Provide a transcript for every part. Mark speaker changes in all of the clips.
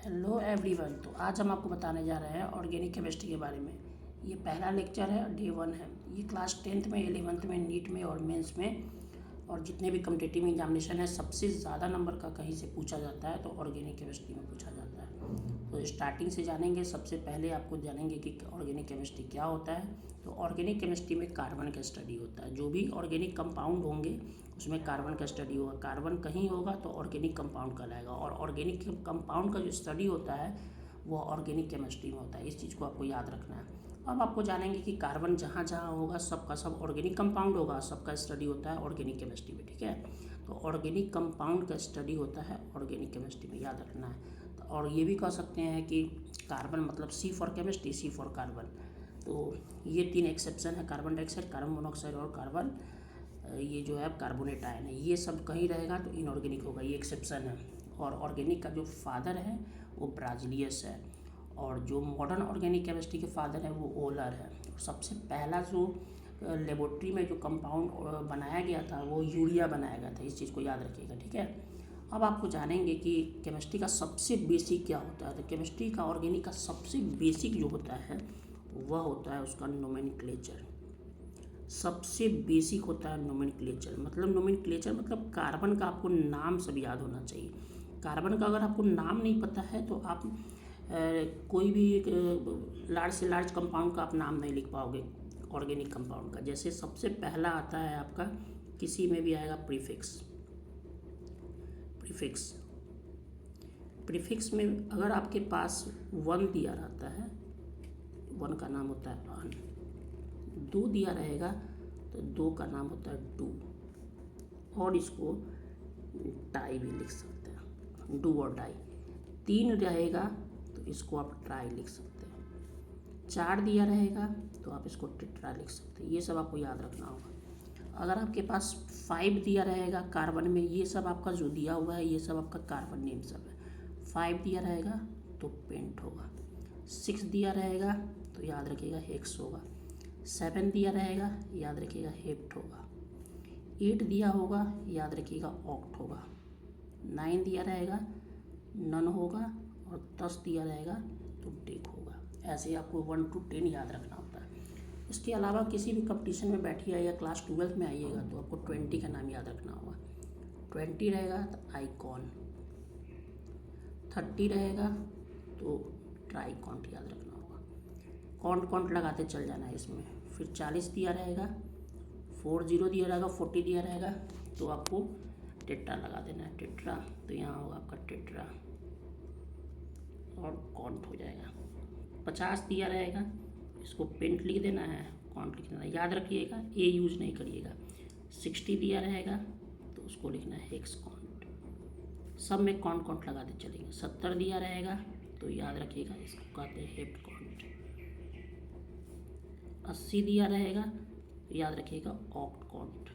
Speaker 1: Hello everyone. तो आज हम आपको बताने जा रहे हैं ऑर्गेनिक केमिस्ट्री के बारे में। ये पहला लेक्चर है, डे 1 है। ये क्लास 10th में, 11th में, नीट में और मेंस में और जितने भी कम्पिटिटिव एग्जामिनेशन है सबसे ज़्यादा नंबर का कहीं से पूछा जाता है तो ऑर्गेनिक केमिस्ट्री में पूछा जाता है। तो स्टार्टिंग से जानेंगे। सबसे पहले आपको जानेंगे कि ऑर्गेनिक केमिस्ट्री क्या होता है। तो ऑर्गेनिक केमिस्ट्री में कार्बन का स्टडी होता है। जो भी ऑर्गेनिक कंपाउंड होंगे उसमें कार्बन का स्टडी होगा। कार्बन कहीं होगा तो ऑर्गेनिक कंपाउंड कहलाएगा। और ऑर्गेनिक कंपाउंड का जो स्टडी होता है वो ऑर्गेनिक केमिस्ट्री में होता है। इस चीज़ को आपको याद रखना है। अब आपको जानेंगे कि कार्बन जहाँ जहाँ होगा सबका सब ऑर्गेनिक कंपाउंड होगा, सबका स्टडी होता है ऑर्गेनिक केमिस्ट्री में। ठीक है, तो ऑर्गेनिक कंपाउंड का स्टडी होता है ऑर्गेनिक केमिस्ट्री में, याद रखना है। तो और ये भी कह सकते हैं कि कार्बन मतलब C for chemistry, C for carbon. तो ये 3 एक्सेप्शन है, कार्बन डाइऑक्साइड, कार्बन मोनोऑक्साइड और कार्बन ये जो है कार्बोनेट आयन है। ये सब कहीं रहेगा तो इनऑर्गेनिक होगा, ये एक्सेप्शन है। और ऑर्गेनिक का जो फादर है वो ब्राजिलियस है और जो मॉडर्न ऑर्गेनिक केमिस्ट्री के फादर है वो ओलर है। और सबसे पहला जो लेबोरेटरी में जो कंपाउंड बनाया गया था वो यूरिया बनाया गया था। इस चीज़ को याद रखिएगा। ठीक है, अब आपको जानेंगे कि केमिस्ट्री का सबसे बेसिक क्या होता है। तो केमिस्ट्री का, ऑर्गेनिक का सबसे बेसिक जो होता है वह होता है उसका नोमेनक्लेचर। सबसे बेसिक होता है नोमेनक्लेचर। मतलब नोमेनक्लेचर मतलब कार्बन का आपको नाम सब याद होना चाहिए। कार्बन का अगर आपको नाम नहीं पता है तो आप कोई भी एक लार्ज से लार्ज कंपाउंड का आप नाम नहीं लिख पाओगे ऑर्गेनिक कंपाउंड का। जैसे सबसे पहला आता है आपका, किसी में भी आएगा प्रीफिक्स। प्रीफिक्स प्रीफिक्स में अगर आपके पास 1 दिया रहता है, 1 का नाम होता है अन। 2 दिया रहेगा तो 2 का नाम होता है डू। और इसको डाई भी लिख सकते हैं, डू और डाई। 3 रहेगा तो इसको आप ट्राई लिख सकते हैं। 4 दिया रहेगा तो आप इसको टेट्रा लिख सकते हैं। ये सब आपको याद रखना होगा। अगर आपके पास 5 दिया रहेगा कार्बन में, ये सब आपका जो दिया हुआ है ये सब आपका कार्बन नेम सब है। 5 दिया रहेगा तो पेंट होगा। 6 दिया रहेगा तो याद रखिएगा हेक्स होगा। 7 दिया रहेगा याद रखिएगा हेप्ट होगा। 8 दिया होगा याद रखिएगा ऑक्ट होगा। 9 दिया रहेगा नन होगा। और 10 दिया रहेगा तो डेक होगा। ऐसे आपको 1 to 10 याद रखना होता है। इसके अलावा किसी भी कंपटीशन में बैठिए या क्लास 12 में आइएगा तो आपको 20 का नाम याद रखना होगा। 20 रहेगा तो आइकॉन, 30 रहेगा तो ट्राइकॉन्ट याद रखना होगा। कॉन्ट लगाते चल जाना है इसमें। फिर 40 दिया रहेगा, 40 दिया रहेगा, 40 दिया रहेगा तो आपको टेट्रा लगा देना है, टेट्रा। तो यहाँ होगा आपका टेट्रा और कॉन्ट हो जाएगा। 50 दिया रहेगा, इसको पेंट लिख देना है, कॉन्ट लिख देना है, याद रखिएगा, ए यूज नहीं करिएगा। 60 दिया रहेगा तो उसको लिखना है हेक्स कॉन्ट। सब में कॉन्ट लगाते चलेंगे। 70 दिया रहेगा तो याद रखिएगा इसको कहते हैं हेप्ट कॉन्ट। 80 दिया रहेगा तो याद रखिएगा ऑक्ट कॉन्ट।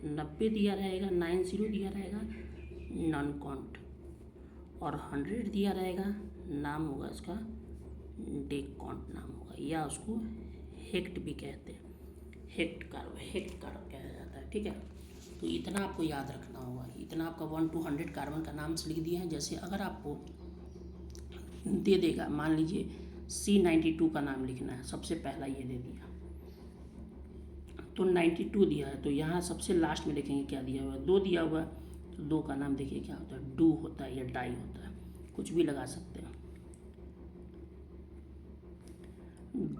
Speaker 1: 90 दिया रहेगा, 90 दिया रहेगा नन कॉन्ट। और 100 दिया रहेगा, नाम होगा इसका डेक कॉन्ट नाम होगा, या उसको हेक्ट भी कहते हैं। हेक्ट कार्ब कहा जाता है। ठीक है, तो इतना आपको याद रखना होगा। इतना आपका 1 to 100 कार्बन का नाम से लिख दिया है। जैसे अगर आपको दे देगा, मान लीजिए C92 का नाम लिखना है, सबसे पहला ये दे दिया तो 92 दिया है तो यहाँ सबसे लास्ट में देखेंगे क्या दिया हुआ है, 2 दिया हुआ है तो 2 का नाम देखिए क्या होता है, डू होता है या डाई होता है, कुछ भी लगा सकते हैं।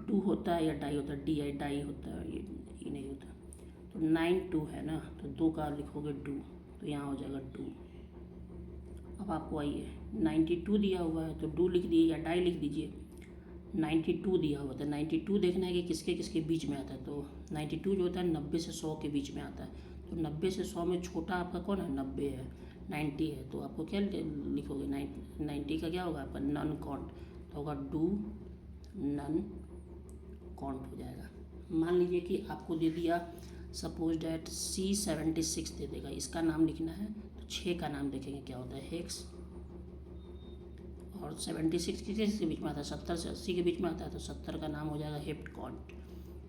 Speaker 1: डू होता है या डाई होता है, डी आई डाई होता है, ये नहीं होता। तो 92 है ना, तो 2 का लिखोगे डू तो यहाँ हो जाएगा डू। अब आपको आइए 92 दिया हुआ है तो डू लिख दिए या डाई लिख दीजिए। 92 दिया हुआ था, 92 देखना है कि किसके किसके बीच में आता है। तो 92 जो होता है 90 से 100 के बीच में आता है। तो 90 से 100 में छोटा आपका कौन है, 90 है। 90 है तो आपको क्या लिखोगे, 90 का क्या होगा आपका नन कॉन्ट, तो होगा डू नन कॉन्ट हो जाएगा। मान लीजिए कि आपको दे दिया सपोज डैट C76 दे देगा, इसका नाम लिखना है तो 6 का नाम देखेंगे क्या होता है, हेक्स। और 76 किसके बीच में आता है, 70 से 80 के बीच में आता है तो 70 का नाम हो जाएगा हेप्ट कॉन्ट,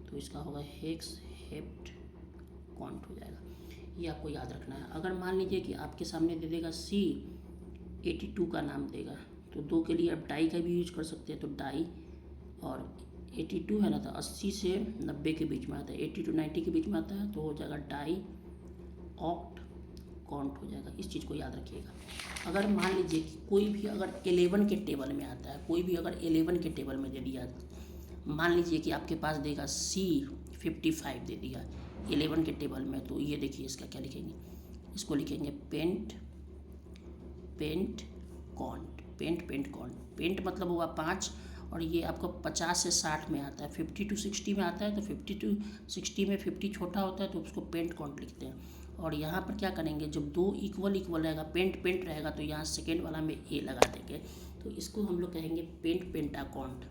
Speaker 1: तो इसका होगा हेक्स हेप्ट कॉन्ट हो जाएगा। ये आपको याद रखना है। अगर मान लीजिए कि आपके सामने दे देगा C82 का नाम देगा तो तो 2 के लिए आप डाई का भी यूज कर सकते हैं, तो डाई। और 82 है ना, तो 80 से 90 के बीच में आता है, 80 to 90 के बीच में आता है, तो हो जाएगा डाई ऑक्ट कॉन्ट हो जाएगा। इस चीज़ को याद रखिएगा। अगर मान लीजिए कि कोई भी अगर 11 के टेबल में आता है, कोई भी अगर 11 के टेबल में दे दिया, मान लीजिए कि आपके पास देगा C55 दे दिया 11 के टेबल में, तो ये देखिए इसका क्या लिखेंगे, इसको लिखेंगे pentacont. Pentacont, pent मतलब हुआ 5, और ये आपको 50 से 60 में आता है, 50 to 60 में आता है, तो 50 to 60 में 50 छोटा होता है, तो उसको पेंट कॉन्ट लिखते हैं। और यहाँ पर क्या करेंगे, जब 2 इक्वल रहेगा, पेंट रहेगा, तो यहाँ सेकेंड वाला में ए लगा देंगे, तो इसको हम लोग कहेंगे पेंटा कॉन्ट।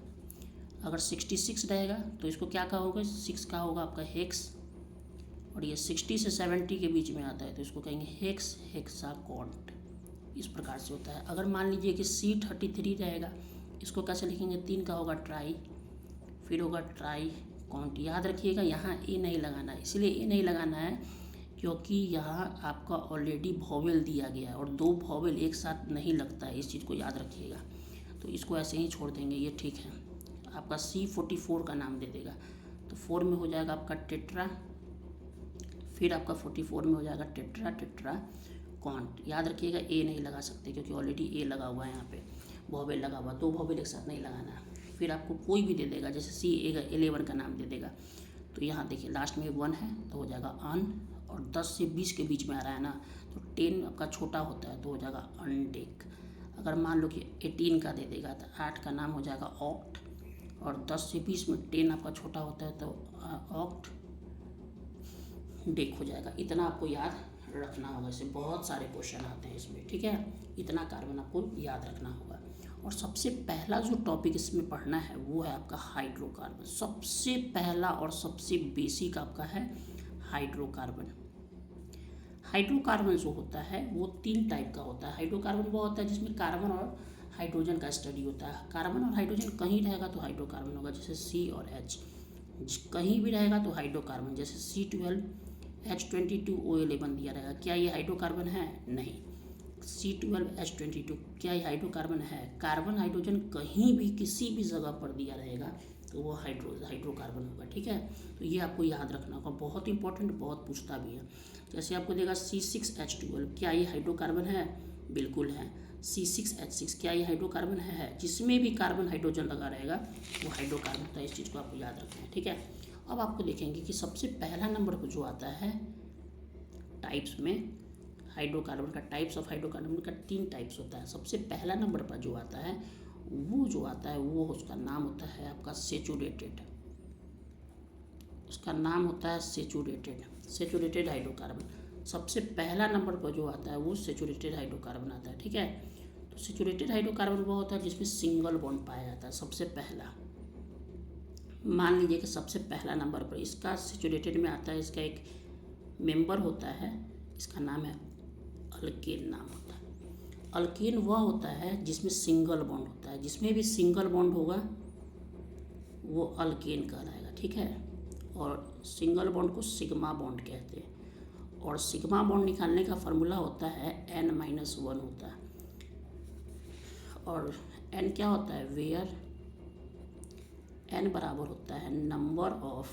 Speaker 1: अगर 66 रहेगा तो इसको क्या का होगा, 6 का होगा आपका हेक्स, और ये 60 से 70 के बीच में आता है, तो इसको कहेंगे हेक्सा कॉन्ट। इस प्रकार से होता है। अगर मान लीजिए कि C33 रहेगा, इसको कैसे लिखेंगे, 3 का होगा ट्राई, फिर होगा ट्राई कॉन्ट। याद रखिएगा यहाँ ए नहीं लगाना है, इसलिए ए नहीं लगाना है क्योंकि यहाँ आपका ऑलरेडी वॉवेल दिया गया है और 2 वॉवेल एक साथ नहीं लगता है, इस चीज़ को याद रखिएगा। तो इसको ऐसे ही छोड़ देंगे, ये ठीक है। आपका C44 का नाम दे देगा, तो 4 में हो जाएगा आपका टेट्रा, फिर आपका 44 में हो जाएगा टेट्रा कॉन्ट। याद रखिएगा ए नहीं लगा सकते क्योंकि ऑलरेडी ए लगा हुआ है, यहाँ पे वॉवेल लगा हुआ, 2 वॉवेल एक साथ नहीं लगाना है। फिर आपको कोई भी दे देगा, जैसे C11 का नाम दे देगा, तो यहाँ देखिए लास्ट में 1 है, तो हो जाएगा अन, और 10 से 20 के बीच में आ रहा है ना, तो 10 आपका छोटा होता है, तो हो जाएगा अनटेक। अगर मान लो कि 18 का दे देगा, तो 8 का नाम हो जाएगा ऑक्ट, और 10 से 20 में 10 आपका छोटा होता है, तो ऑक्ट डेक हो जाएगा। इतना आपको याद रखना होगा, इससे बहुत सारे क्वेश्चन आते हैं इसमें, ठीक है। इतना कार्बन आपको याद रखना होगा। और सबसे पहला जो टॉपिक इसमें पढ़ना है वो है आपका हाइड्रोकार्बन। सबसे पहला और सबसे बेसिक आपका है हाइड्रोकार्बन। हाइड्रोकार्बन जो होता है वो 3 टाइप का होता है। हाइड्रोकार्बन वो होता है जिसमें कार्बन और हाइड्रोजन का स्टडी होता है। कार्बन और हाइड्रोजन कहीं रहेगा तो हाइड्रोकार्बन होगा, जैसे C और H। कहीं भी रहेगा तो हाइड्रोकार्बन, जैसे C12 H22O11 दिया रहेगा, क्या ये हाइड्रोकार्बन है? नहीं। C12 H22 क्या ये हाइड्रोकार्बन है? कार्बन हाइड्रोजन कहीं भी किसी भी जगह पर दिया रहेगा तो वो हाइड्रोकार्बन होगा, ठीक है। तो ये आपको याद रखना होगा, बहुत इंपॉर्टेंट, बहुत पूछता भी है। जैसे आपको देगा C6H12, क्या ये हाइड्रोकार्बन है? बिल्कुल है। C6H6 क्या ये हाइड्रोकार्बन है? जिसमें भी कार्बन हाइड्रोजन लगा रहेगा वो हाइड्रोकार्बन होता है। इस चीज़ को आपको याद रखना है, ठीक है। अब आपको देखेंगे कि सबसे पहला नंबर पर जो आता है टाइप्स में, हाइड्रोकार्बन का टाइप्स ऑफ हाइड्रोकार्बन का 3 टाइप्स होता है। सबसे पहला नंबर पर जो आता है वो उसका नाम होता है आपका सेचुरेटेड। उसका नाम होता है सेचुरेटेड हाइड्रोकार्बन। सबसे पहला नंबर पर जो आता है वो सेचुरेटेड हाइड्रोकार्बन आता है, ठीक है। तो सेचुरेटेड हाइड्रोकार्बन वो होता है जिसमें सिंगल बॉन्ड पाया जाता है सबसे पहला। मान लीजिए कि सबसे पहला नंबर पर इसका सेचुरेटेड में आता है, इसका एक मेंबर होता है, इसका नाम है अल्केन नाम होता है। अल्केन वह होता है जिसमें सिंगल बॉन्ड होता है, जिसमें भी सिंगल बॉन्ड होगा वो अल्केन कहलाएगा, ठीक है। और सिंगल बॉन्ड को सिग्मा बॉन्ड कहते हैं, और सिग्मा बॉन्ड निकालने का फार्मूला होता है N-1 होता है। और N क्या होता है? वेयर N बराबर होता है नंबर ऑफ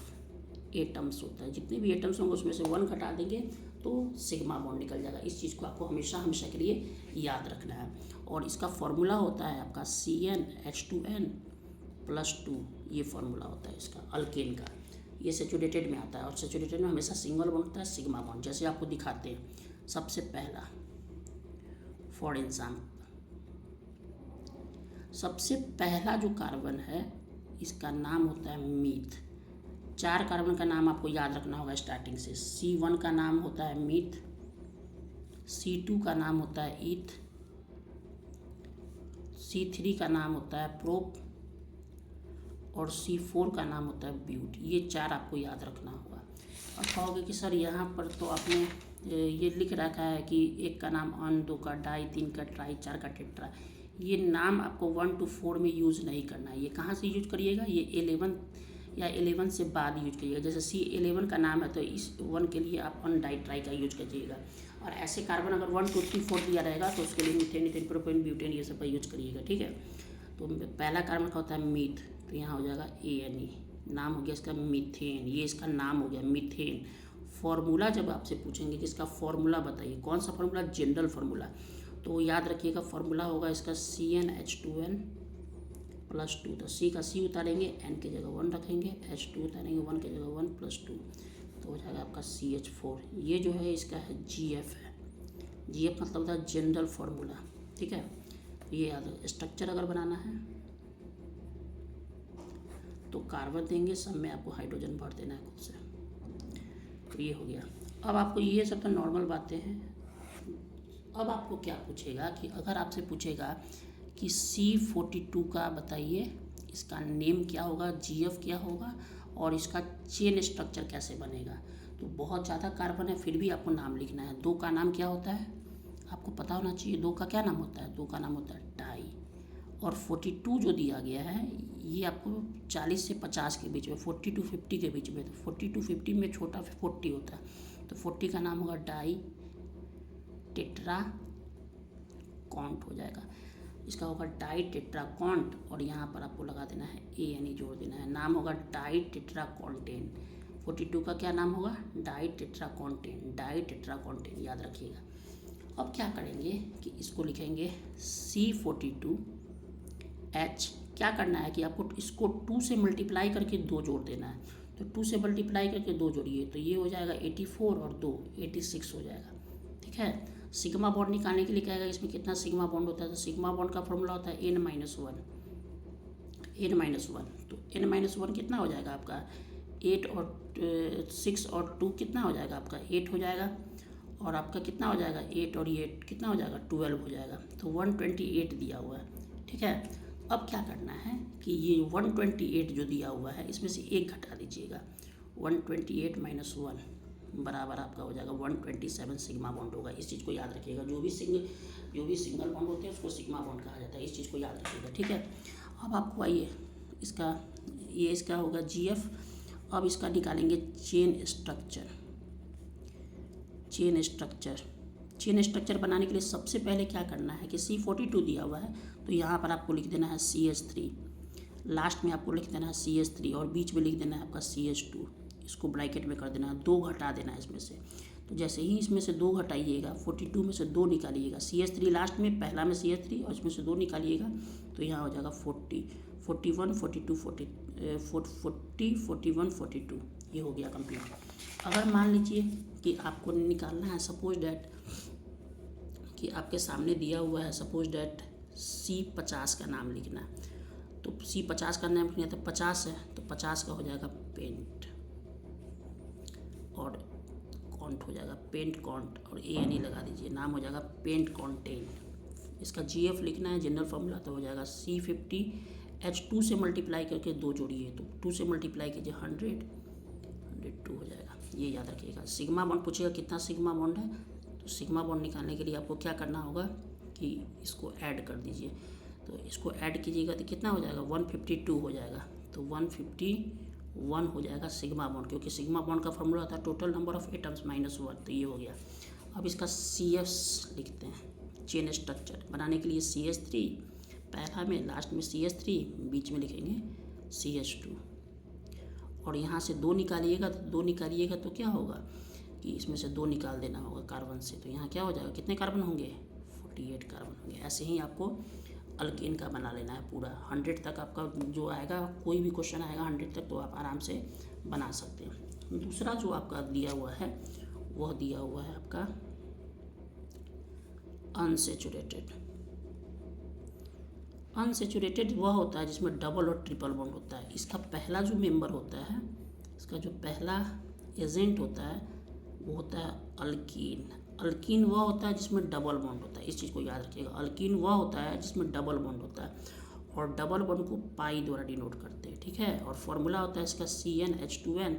Speaker 1: एटम्स होता है, जितने भी एटम्स होंगे उसमें से 1 घटा देंगे तो सिग्मा बॉन्ड निकल जाएगा। इस चीज़ को आपको हमेशा के लिए याद रखना है। और इसका फॉर्मूला होता है आपका CnH2n+2, ये फॉर्मूला होता है इसका अल्केन का। ये सेचुरेटेड में आता है, और सेचुरेटेड में हमेशा सिंगल बॉन्ड होता है, सिग्मा बॉन्ड। जैसे आपको दिखाते हैं सबसे पहला, फॉर एग्जाम्पल सबसे पहला जो कार्बन है इसका नाम होता है मीथ। 4 कार्बन का नाम आपको याद रखना होगा स्टार्टिंग से। C1 का नाम होता है मीथ, C2 का नाम होता है ईथ, C3 का नाम होता है प्रोप, और C4 का नाम होता है ब्यूट। ये 4 आपको याद रखना होगा। और कहोगे कि सर यहाँ पर तो आपने ये लिख रखा है कि 1 का नाम अन, 2 का डाई, 3 का ट्राई, 4 का टेट्रा। ये नाम आपको 1 to 4 में यूज़ नहीं करना है। ये कहाँ से यूज करिएगा? ये 11 या 11 से बाद यूज करिएगा। जैसे C11 का नाम है तो इस 1 के लिए आप अन, डाई, ट्राई का यूज करिएगा। और ऐसे कार्बन अगर 1 2 3 4 दिया रहेगा तो उसके लिए मीथेन, इथेन, प्रोपेन, ब्यूटेन ये सब का यूज करिएगा, ठीक है। तो पहला कार्बन का होता है मीथ, तो यहाँ हो जाएगा ANE, नाम हो गया इसका मीथेन, ये इसका नाम हो गया मीथेन। फॉर्मूला जब आपसे पूछेंगे कि इसका फॉर्मूला बताइए, कौन सा फॉर्मूला, जनरल फार्मूला, तो याद रखिएगा फॉर्मूला होगा इसका CnH2n + 2, तो C का C उतारेंगे, N की जगह 1 रखेंगे, H2 उतारेंगे, 1 की जगह 1 + 2, तो हो जाएगा आपका CH4। ये जो है इसका है GF है, GF मतलब होता है जनरल फार्मूला, ठीक है। ये याद है। स्ट्रक्चर अगर बनाना है तो कार्बन देंगे, सब में आपको हाइड्रोजन भर देना है खुद से, तो ये हो गया। अब आपको ये सब तो नॉर्मल बातें हैं। अब आपको क्या पूछेगा कि अगर आपसे पूछेगा कि C42 का बताइए इसका नेम क्या होगा, GF क्या होगा और इसका चेन स्ट्रक्चर कैसे बनेगा, तो बहुत ज़्यादा कार्बन है फिर भी आपको नाम लिखना है। 2 का नाम क्या होता है आपको पता होना चाहिए, 2 का क्या नाम होता है, 2 का नाम होता है डाई। और 42 जो दिया गया है ये आपको 40 से 50 के बीच में, 40 to 50 के बीच में, तो 40 to 50 में छोटा 40 होता है, तो 40 का नाम होगा डाई टेट्रा कॉन्ट हो जाएगा, इसका होगा डाई टेट्रा कॉन्ट, और यहाँ पर आपको लगा देना है ANE जोड़ देना है, नाम होगा डाई टेट्रा कॉन्टेन। 42 का क्या नाम होगा, ditetracontane, ditetracontane, याद रखिएगा। अब क्या करेंगे कि इसको लिखेंगे C42H, क्या करना है कि आपको इसको 2 से मल्टीप्लाई करके 2 जोड़ देना है, तो 2 से मल्टीप्लाई करके 2 जोड़िए, तो ये हो जाएगा 84 और 2 86 हो जाएगा, ठीक है। सिग्मा बॉन्ड निकालने के लिए कहेगा इसमें कितना सिग्मा बॉन्ड होता है, तो सिग्मा बॉन्ड का फॉर्मूला होता है N - 1, तो N - 1 कितना हो जाएगा आपका 8 और 6 और 2 कितना हो जाएगा आपका 8 हो जाएगा, और आपका कितना हो जाएगा 8 और ये 8 कितना हो जाएगा 12 हो जाएगा, तो 128 दिया हुआ है, ठीक है। अब क्या करना है कि ये 128 जो दिया हुआ है इसमें से 1 घटा दीजिएगा, 128 - 1 बराबर आपका हो जाएगा 127 सिग्मा बॉन्ड होगा। इस चीज़ को याद रखिएगा, जो भी सिंगल बॉन्ड होते हैं उसको सिग्मा बॉन्ड कहा जाता है, इस चीज़ को याद रखिएगा, ठीक है। अब आपको आइए इसका होगा GF। अब इसका निकालेंगे चेन स्ट्रक्चर बनाने के लिए सबसे पहले क्या करना है कि C42 दिया हुआ है तो यहाँ पर आपको लिख देना है CH3, लास्ट में आपको लिख देना है CH3 और बीच में लिख देना है आपका CH2, इसको ब्रैकेट में कर देना है, 2 घटा देना है इसमें से। तो जैसे ही इसमें से 2 घटाइएगा 42 में से 2 निकालिएगा, CH3 लास्ट में, पहला में CH3 और इसमें से 2 निकालिएगा तो यहाँ हो जाएगा 40 41 42 40 41 42, ये हो गया कंप्लीट। अगर मान लीजिए कि आपको निकालना है, सपोज डैट कि आपके सामने दिया हुआ है, सपोज डैट C50 का नाम लिखना है, तो C50 का नाम लिखना है तो 50 है, तो 50 का हो जाएगा पेंट और कॉन्ट हो जाएगा, पेंट कॉन्ट और ANE लगा दीजिए, नाम हो जाएगा पेंट कॉन्टेन। इसका GF लिखना है जनरल फार्मूला, तो हो जाएगा C50H2 से मल्टीप्लाई करके 2 जोड़िए, तो 2 से मल्टीप्लाई कीजिए 102 हो जाएगा, ये याद रखिएगा। सिग्मा बॉन्ड पूछेगा कितना सिग्मा बॉन्ड है, तो सिग्मा बॉन्ड निकालने के लिए आपको क्या करना होगा कि इसको ऐड कर दीजिए, तो इसको ऐड कीजिएगा तो कितना हो जाएगा 152 हो जाएगा, तो 151 हो जाएगा सिग्मा बॉन्ड, क्योंकि सिग्मा बॉन्ड का फॉर्मूला होता है टोटल नंबर ऑफ एटम्स -1, तो ये हो गया। अब इसका CS लिखते हैं, चेन स्ट्रक्चर बनाने के लिए CH3 पहला में, लास्ट में CH3, बीच में लिखेंगे CH2, और यहाँ से 2 निकालिएगा तो क्या होगा कि इसमें से 2 निकाल देना होगा कार्बन से, तो यहाँ क्या हो जाएगा, कितने कार्बन होंगे 48 कार्बन होंगे। ऐसे ही आपको अल्केन का बना लेना है पूरा, 100 तक आपका जो आएगा, कोई भी क्वेश्चन आएगा 100 तक तो आप आराम से बना सकते हैं। दूसरा जो आपका दिया हुआ है वह दिया हुआ है आपका अनसेचुरेटेड वह होता है जिसमें डबल और ट्रिपल बॉन्ड होता है। इसका पहला जो मेंबर होता है, इसका जो पहला एजेंट होता है वो होता है अल्कीन वह होता है जिसमें डबल बॉन्ड होता है, इस चीज़ को याद रखिएगा। अल्कीन वह होता है जिसमें डबल बॉन्ड होता है और डबल बॉन्ड को पाई द्वारा डिनोट करते हैं, ठीक है। और फॉर्मूला होता है इसका CnH2n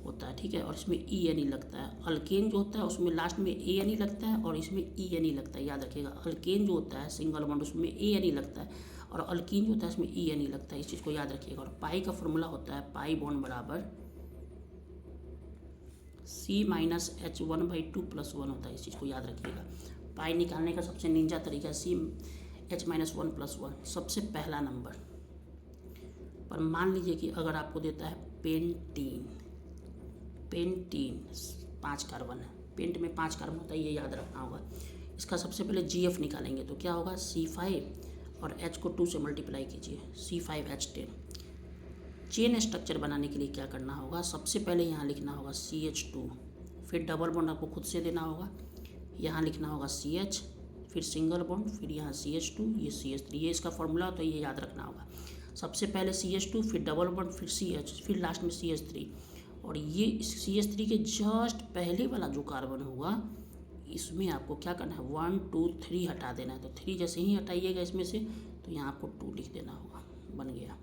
Speaker 1: होता है, ठीक है, और इसमें ENE लगता है। अल्केन जो होता है उसमें लास्ट में ANE लगता है और इसमें ENE लगता है, याद रखिएगा। अल्केन जो होता है सिंगल बॉन्ड उसमें ANE लगता है और अल्कीन जो होता है इसमें ENE लगता है, इस चीज़ को याद रखिएगा। और पाई का फॉर्मूला होता है पाई बॉन्ड बराबर C-H1/2+1 होता है, इस चीज़ को याद रखिएगा। पाई निकालने का सबसे निंजा तरीका CH-1+1, सबसे पहला नंबर। पर मान लीजिए कि अगर आपको देता है पेंटीन 5 कार्बन है, पेंट में 5 कार्बन होता है, ये याद रखना होगा। इसका सबसे पहले GF निकालेंगे तो क्या होगा, C5 और H को 2 से मल्टीप्लाई कीजिए, C5H10। चेन स्ट्रक्चर बनाने के लिए क्या करना होगा, सबसे पहले यहाँ लिखना होगा CH2, फिर डबल बॉन्ड आपको खुद से देना होगा, यहाँ लिखना होगा CH, फिर सिंगल बॉन्ड, फिर यहाँ CH2, ये CH3, ये इसका फॉर्मूला तो ये याद रखना होगा। सबसे पहले CH2, फिर डबल बॉन्ड, फिर CH, फिर लास्ट में CH3। और ये CH3 के जस्ट पहले वाला जो कार्बन होगा इसमें आपको क्या करना है, 1 2 3 हटा देना है। तो 3 जैसे ही हटाइएगा इसमें से तो यहाँ आपको 2 लिख देना होगा, बन गया।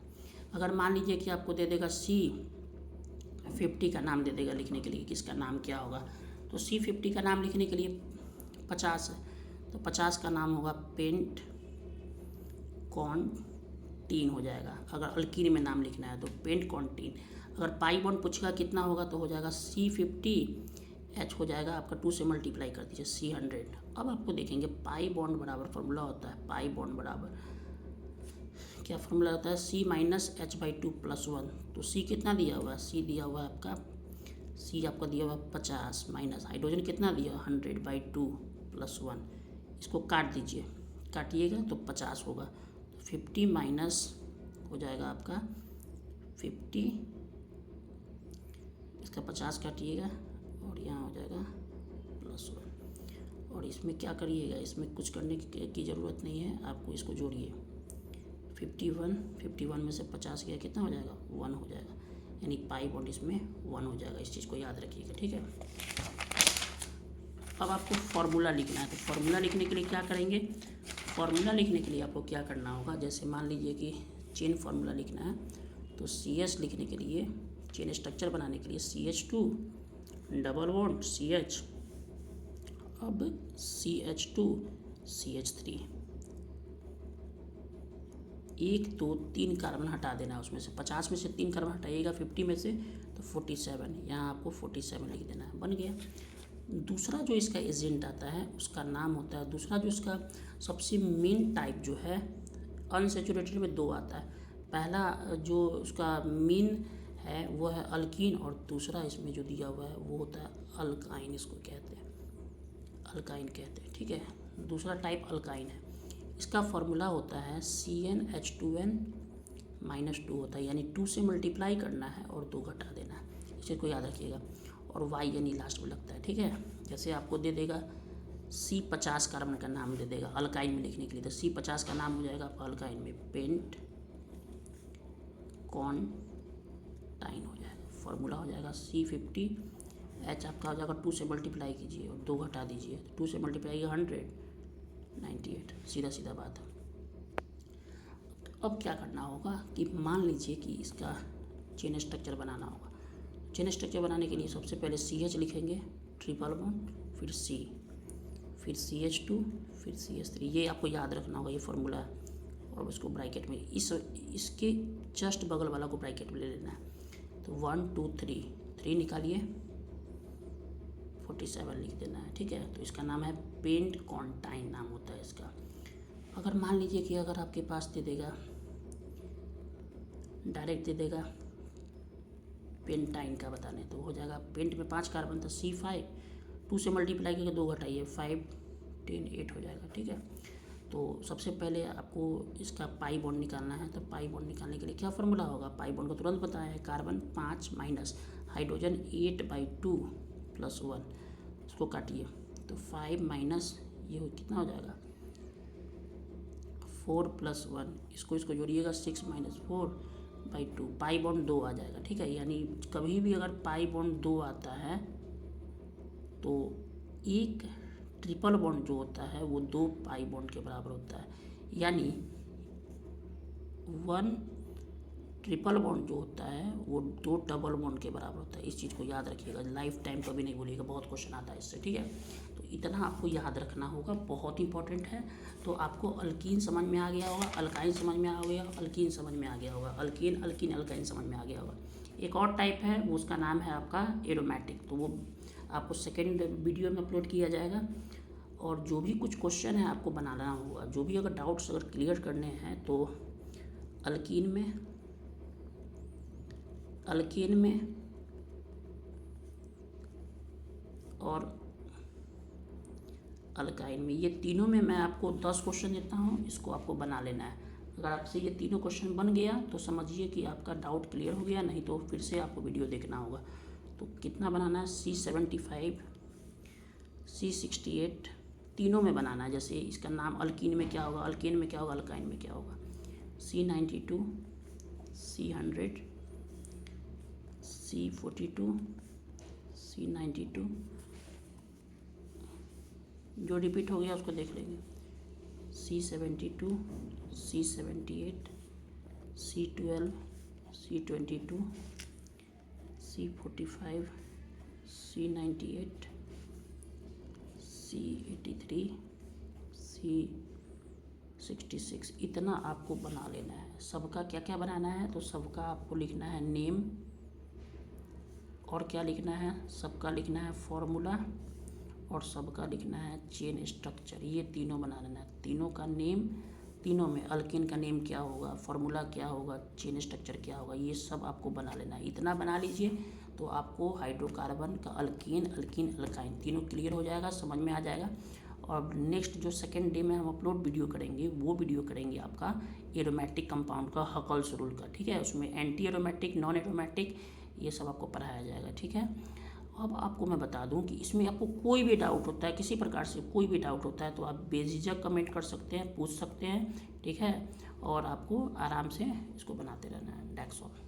Speaker 1: अगर मान लीजिए कि आपको दे देगा C50 का नाम दे देगा लिखने के लिए, किसका नाम क्या होगा, तो C50 का नाम लिखने के लिए 50 है, तो 50 का नाम होगा पेंट कॉन्टीन हो जाएगा। अगर अल्कीन में नाम लिखना है तो पेंट कॉन्टीन। अगर पाई बॉन्ड पूछेगा कितना होगा तो हो जाएगा C50H हो जाएगा आपका, 2 से मल्टीप्लाई कर दीजिए C100। अब आपको देखेंगे पाई बॉन्ड बराबर फॉर्मूला होता है, पाई बॉन्ड बराबर क्या फॉर्मूला होता है, C-H/2+1। तो C कितना दिया हुआ है, C दिया हुआ है आपका, C आपका दिया हुआ है 50 माइनस हाइड्रोजन कितना दिया, 100/2+1। इसको काट दीजिए, काटिएगा तो 50 होगा, तो 50 माइनस हो जाएगा आपका 50, इसका 50 काटिएगा और यहाँ हो जाएगा +1। और इसमें क्या करिएगा, इसमें कुछ करने की ज़रूरत नहीं है, आपको इसको जोड़िए। 51 में से 50 गया कितना हो जाएगा, 1 हो जाएगा, यानी पाई बॉन्ड इसमें 1 हो जाएगा। इस चीज़ को याद रखिएगा, ठीक है। अब आपको फार्मूला लिखना है, तो फार्मूला लिखने के लिए क्या करेंगे, फार्मूला लिखने के लिए आपको क्या करना होगा, जैसे मान लीजिए कि चेन फार्मूला लिखना है तो CS लिखने के लिए, चेन स्ट्रक्चर बनाने के लिए CH2 डबल बॉन्ड CH, अब CH2 CH3, 1 2 3 कार्बन हटा देना है उसमें से, 50 में से 3 कार्बन हटाइएगा 50 में से तो 47, यहाँ आपको 47 लिख देना है, बन गया। दूसरा जो इसका एजेंट आता है उसका नाम होता है, दूसरा जो इसका सबसे मेन टाइप जो है अनसेचुरेटेड में 2 आता है। पहला जो उसका मेन है वो है अल्कीन, और दूसरा इसमें जो दिया हुआ है वो होता है अल्काइन, इसको कहते हैं अल्काइन कहते हैं, ठीक है। दूसरा टाइप अल्काइन है, इसका फॉर्मूला होता है CnH2n-2 होता है, यानी 2 से मल्टीप्लाई करना है और 2 घटा देना है, इस चीज़ को याद रखिएगा। और Y यानी लास्ट में लगता है, ठीक है। जैसे आपको दे देगा C50 कार्बन का नाम दे देगा अल्काइन में लिखने के लिए, तो C50 का नाम हो जाएगा आपका अल्काइन में पेंट कॉन्टाइन हो जाएगा। फॉर्मूला हो जाएगा C50H आपका हो जाएगा, 2 से मल्टीप्लाई कीजिए और 2 घटा दीजिए, 2 से मल्टीप्लाई 198, सीधा सीधा बात है। अब क्या करना होगा कि मान लीजिए कि इसका चेन स्ट्रक्चर बनाना होगा। चेन स्ट्रक्चर बनाने के लिए सबसे पहले CH लिखेंगे ट्रिपल बॉन्ड, फिर C, फिर CH2, फिर CH3, ये आपको याद रखना होगा, ये फार्मूला है। और उसको ब्रैकेट में इसके जस्ट बगल वाला को ब्रैकेट में ले लेना है, तो 1 2 3 निकालिए, 47 लिख देना है, ठीक है। तो इसका नाम है पेंट कॉन्टाइन नाम होता है इसका। अगर मान लीजिए कि अगर आपके पास दे देगा, डायरेक्ट दे देगा पेंटाइन का बताने, तो हो जाएगा पेंट में 5 कार्बन था C5, 2 से मल्टीप्लाई करके 2 घटाइए, 5 10 8 हो जाएगा, ठीक है। तो सबसे पहले आपको इसका पाई बॉन्ड निकालना है, तो पाई बॉन्ड निकालने के लिए क्या फार्मूला होगा, पाई बॉन्ड को तुरंत पता है, कार्बन 5 माइनस हाइड्रोजन 8/2+1, इसको काटिए तो 5 माइनस ये कितना हो जाएगा 4+1, इसको जोड़िएगा 6 - 4/2, पाई बॉन्ड 2 आ जाएगा, ठीक है। यानी कभी भी अगर पाई बॉन्ड 2 आता है तो एक ट्रिपल बॉन्ड जो होता है वो 2 पाई बॉन्ड के बराबर होता है, यानी 1 ट्रिपल बॉन्ड जो होता है वो 2 डबल बॉन्ड के बराबर होता है। इस चीज़ को याद रखिएगा, लाइफ टाइम कभी नहीं भूलिएगा, बहुत क्वेश्चन आता है इससे, ठीक है। तो इतना आपको याद रखना होगा, बहुत इंपॉर्टेंट है। तो आपको अल्कीन समझ में आ गया होगा, अल्काइन समझ में आ गया, अल्कीन समझ में आ गया होगा, अल्कीन अल्कीन अल्काइन समझ में आ गया होगा। एक और टाइप है वो उसका नाम है आपका एरोमेटिक, तो वो आपको सेकेंड वीडियो में अपलोड किया जाएगा। और जो भी कुछ क्वेश्चन है आपको बनाना होगा, जो भी अगर डाउट्स अगर क्लियर करने हैं तो अल्कीन में और अल्काइन में, ये तीनों में मैं आपको 10 क्वेश्चन देता हूँ, इसको आपको बना लेना है। अगर आपसे ये तीनों क्वेश्चन बन गया तो समझिए कि आपका डाउट क्लियर हो गया, नहीं तो फिर से आपको वीडियो देखना होगा। तो कितना बनाना है, C75 C68 तीनों में बनाना है। जैसे इसका नाम अल्कीन में क्या होगा, अल्केन में क्या होगा, अल्काइन में क्या होगा। C92 C100 C42 C92, जो रिपीट हो गया उसको देख लेंगे। C72 C78 C12 C22 C45 C98 C83 C66, इतना आपको बना लेना है। सबका क्या क्या बनाना है, तो सबका आपको लिखना है नेम, और क्या लिखना है, सबका लिखना है फॉर्मूला, और सबका लिखना है चेन स्ट्रक्चर। ये तीनों बना लेना है, तीनों का नेम, तीनों में अल्केन का नेम क्या होगा, फॉर्मूला क्या होगा, चेन स्ट्रक्चर क्या होगा, ये सब आपको बना लेना है। इतना बना लीजिए तो आपको हाइड्रोकार्बन का अल्केन, अल्कीन, अल्काइन तीनों क्लियर हो जाएगा, समझ में आ जाएगा। और नेक्स्ट जो सेकेंड डे में हम अपलोड वीडियो करेंगे, वो वीडियो करेंगे आपका एरोमेटिक कंपाउंड का, हकल्स रूल का, ठीक है। उसमें एंटी एरोमेटिक, नॉन एरोमेटिक, ये सब आपको पढ़ाया जाएगा, ठीक है। अब आपको मैं बता दूं कि इसमें आपको कोई भी डाउट होता है, किसी प्रकार से कोई भी डाउट होता है तो आप बेझिझक कमेंट कर सकते हैं, पूछ सकते हैं, ठीक है। और आपको आराम से इसको बनाते रहना है। That's all.